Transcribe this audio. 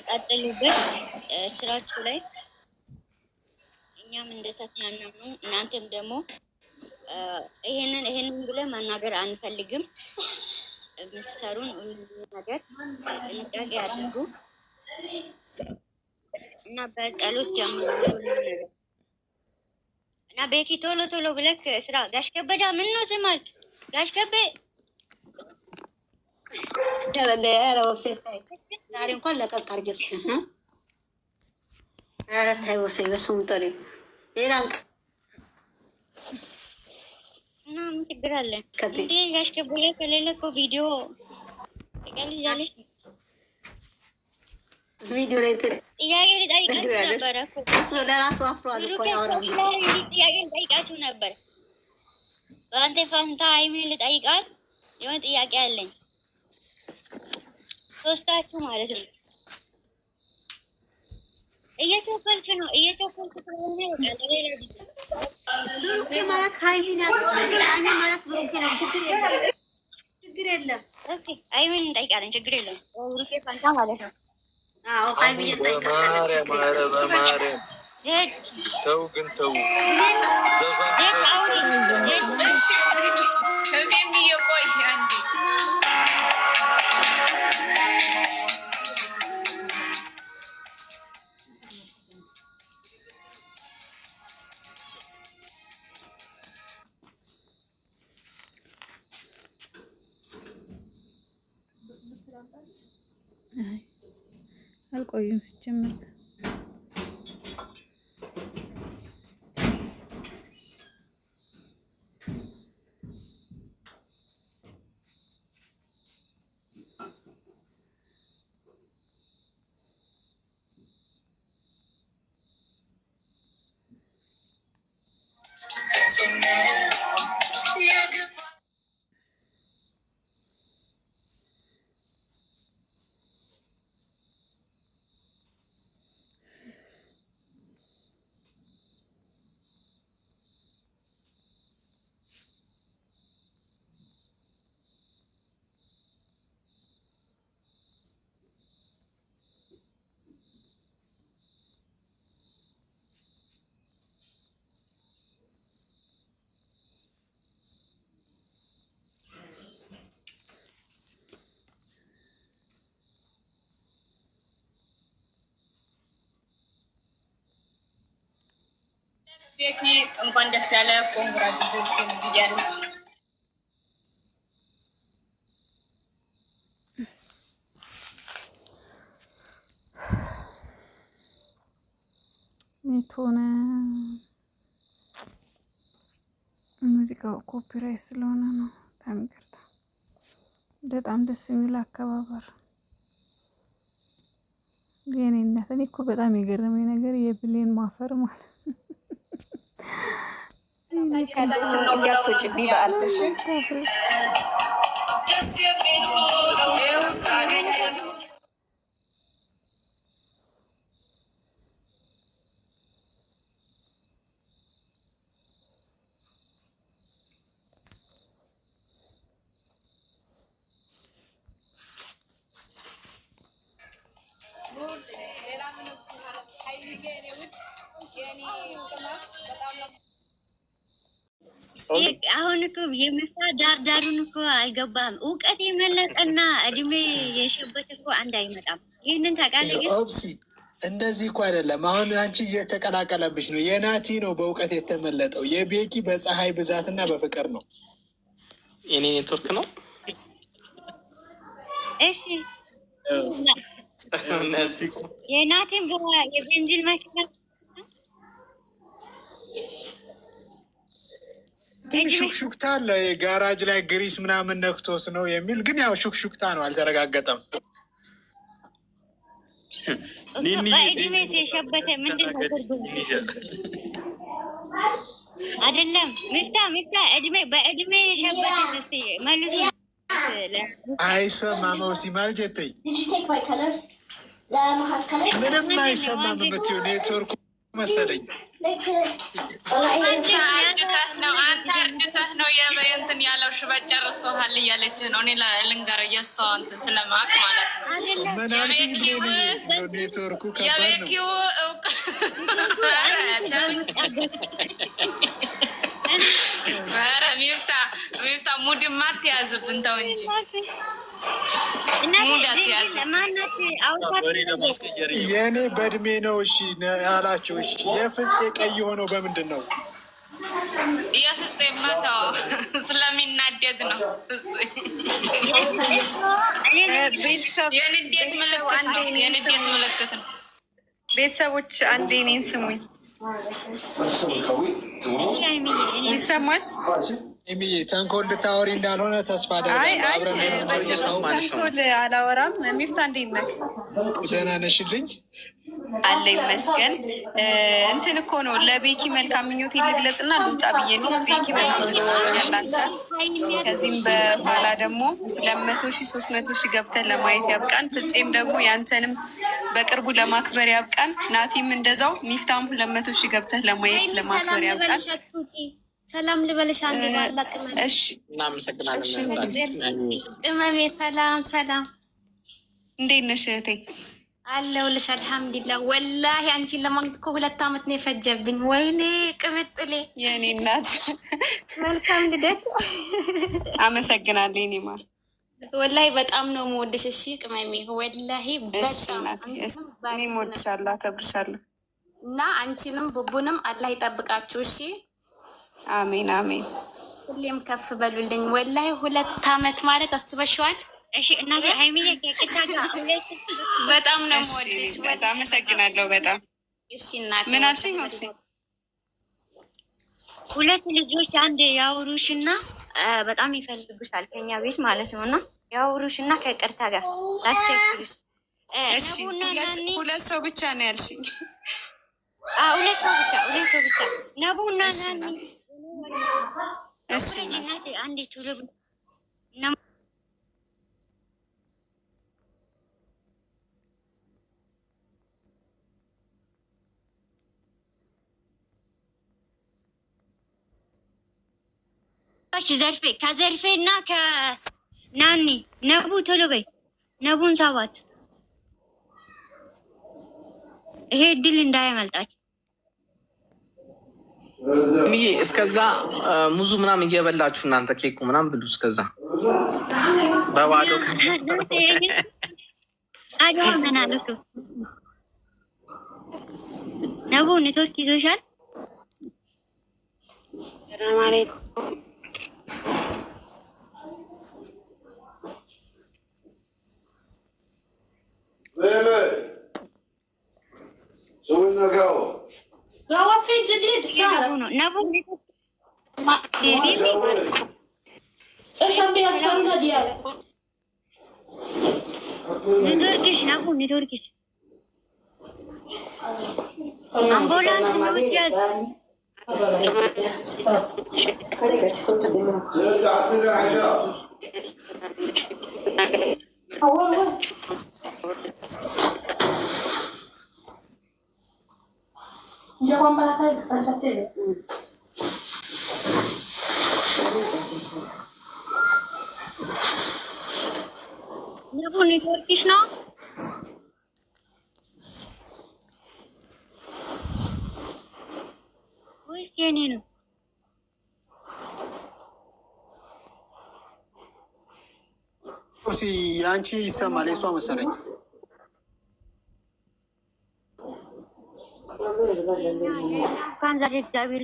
ቀጥሉበት ስራችሁ ላይ እኛም እንደተፈናነም ነው። እናንተም ደግሞ ይሄንን ብለን ማናገር አንፈልግም። የምትሰሩን ነገር ጥንቃቄ አድርጉ እና በጸሎት ጀምሩ ነገር እና ቤኪ ቶሎ ቶሎ ብለክ ስራ ጋሽ ከበዳ ምን ነው ስማል ጋሽ ከበ ኧረ ወብሴት ታይ ዛሬ እንኳን ለቀቅ አድርጌሽ ኧረ ታይ ወብሴት በስሙ ጥሪ ሌላ እና ምን ችግር አለ እንዴ? ጋሽ ከበደ ከሌለ እኮ ቪዲዮ ትቀልጃለሽ። ቪዲዮ ላይ ጥያቄ ልጠይቃችሁ ነበረ እኮ እሱ ለራሱ አፍሯል እኮ ያወራው ጥያቄ ልጠይቃችሁ ነበር። በአንተ ፋንታ አይሚን ልጠይቃት የሆነ ጥያቄ አለኝ። ሶስታችሁ ማለት ነው። እየቸኮልክ ነው ስለሆነ በቃ ለሌላ ብሩኬ ማለት ሃይሚን ያለ ማለት ብሩኬ ነው። ችግር የለም። እሺ አይሚን እንጠይቃለን። ችግር የለም። ብሩኬ ፋንታ ማለት ነው። አዎ ሃይሚን እንጠይቃለን። ተው ግን ተው አልቆዩም ሲጀመር ቤኪ እንኳን ደስ ያለ ኮንግራቹሌሽን ብያለሁ። ሜቶነ ሙዚቃው ኮፒራይት ስለሆነ ነው። በጣም ይቅርታ። በጣም ደስ የሚል አከባበር የኔ እናት። እኔ እኮ በጣም የገረመኝ ነገር የብሌን ማፈር ማለት ከዳችን ነው ያቶች ቢባልሽ አሁን እኮ የመሳ ዳርዳሩን እኮ አይገባም። እውቀት የመለጠና እድሜ የሸበት እኮ አንድ አይመጣም። ይህንን ታውቃለህ። ኦፕሲ እንደዚህ እኮ አይደለም። አሁን አንቺ እየተቀላቀለብሽ ነው። የናቲ ነው በእውቀት የተመለጠው። የቤኪ በፀሐይ ብዛትና በፍቅር ነው። የኔ ኔትወርክ ነው። እሺ የናቲን የቤንዚን ማኪና ሹክሹክታ አለ። የጋራጅ ላይ ግሪስ ምናምን ነክቶስ ነው የሚል ግን ያው ሹክሹክታ ነው፣ አልተረጋገጠም። በእድሜ የሸበተ ምንድን ነው ትርጉም? አይደለም ሚፍታ በእድሜ የሸበተ ስ መልሱ። አይሰማም ሲማልጀተይ ምንም አይሰማም። ብትዩ ኔትወርኩ መሰለኝ። አንተ እርጅተህ ነው የበየንትን ያለው ሽበት ጨርሶሃል እያለችህ ነው። እኔ ልንገርህ የእሷ እንትን ስለማቅ ማለት ነው። ኔትወርኩ የቤኪው እውቅ ሚፍታ ሙድማ አትያዝብን ተው እንጂ የእኔ በእድሜ ነው። እሺ ያላቸው። እሺ የፍፄ ቀይ የሆነው በምንድን ነው? የፍፄ መተው ስለሚናደድ ነው። የንዴት ምልክት ነው። የንዴት ምልክት ነው። ቤተሰቦች አንዴ እኔን ስሙኝ። ይሰማል? ሚዬ ተንኮል ልታወሪ እንዳልሆነ ተስፋ አደርጋለሁ። ተንኮል አላወራም። ሚፍታ እንዴት ነህ? ደህና ነሽልኝ? አለ ይመስገን። እንትን እኮ ነው ለቤኪ መልካም ምኞት ልግለጽና ልውጣ ብዬ ነው። ቤኪ በጣም ደስ ብሎኛል አንተ። ከዚህም በኋላ ደግሞ 200,000 300,000 ገብተን ለማየት ያብቃን። ፍፄም ደግሞ ያንተንም በቅርቡ ለማክበር ያብቃን። ናቲም እንደዛው። ሚፍታም 200,000 ገብተህ ለማየት ለማክበር ያብቃን። ሰላም ልበልሽ አንዴ ባላቅ ማለት። እሺ እናመሰግናለን። ቅመሜ ሰላም ሰላም፣ እንዴት ነሽ እህቴ? አለሁልሽ አልሐምዱሊላህ። ወላሂ አንቺን ለማግኘት እኮ 2 ዓመት ነው የፈጀብኝ። ወይኔ ቅምጥሌ የኔ እናት መልካም ልደት። አመሰግናለሁ። እኔ ማር ወላሂ በጣም ነው የምወድሽ። እሺ ቅመሜ ወላሂ በጣም እኔም እወድሻለሁ፣ አከብርሻለሁ። እና አንቺንም ቡቡንም አላህ ይጠብቃችሁ። እሺ አሜን አሜን። ሁሌም ከፍ በሉልኝ። ወላሂ 2 ዓመት ማለት አስበሽዋል? እሺ እናቴ ሃይሚዬ ከቅታጋ በጣም ነው የምወድሽ። በጣም አመሰግናለሁ። በጣም እሺ እናቴ። ምን አልሽኝ? ወብሴ 2 ልጆች አንድ ያውሩሽና በጣም ይፈልጉሻል ከኛ ቤት ማለት ነው። እና ያውሩሽና ከቅርታ ጋር ታስቸግሪሽ። እሺ 2 ሰው ብቻ ነው ያልሽኝ? 2 ሰው ብቻ ነቡና ናኒ። እሺ እናቴ አንዴ ቶሎ ዘርፌ ከዘርፌ እና ከናኒ ነቡ ቶሎ በይ። ነቡን ሰባት ይሄ እድል እንዳያመልጣችሁ። ሚዬ እስከዛ ሙዙ ምናምን እየበላችሁ እናንተ ኬኩ ምናምን ብሉ። እስከዛ በባዶ አዲዋ መናለቱ ነቡ ኔትወርክ ይዞሻል? ሰላም አለይኩም። ነቡ ኔትወርክሽ ነቡ ኔትወርክሽ አምቡላንስ ነቡ ኔትወርክሽ ነው። ወይስ የኔ ነው? አንቺ ይሰማል? የሷ መሰለኝ። እንኳን ዛሬ እግዚአብሔር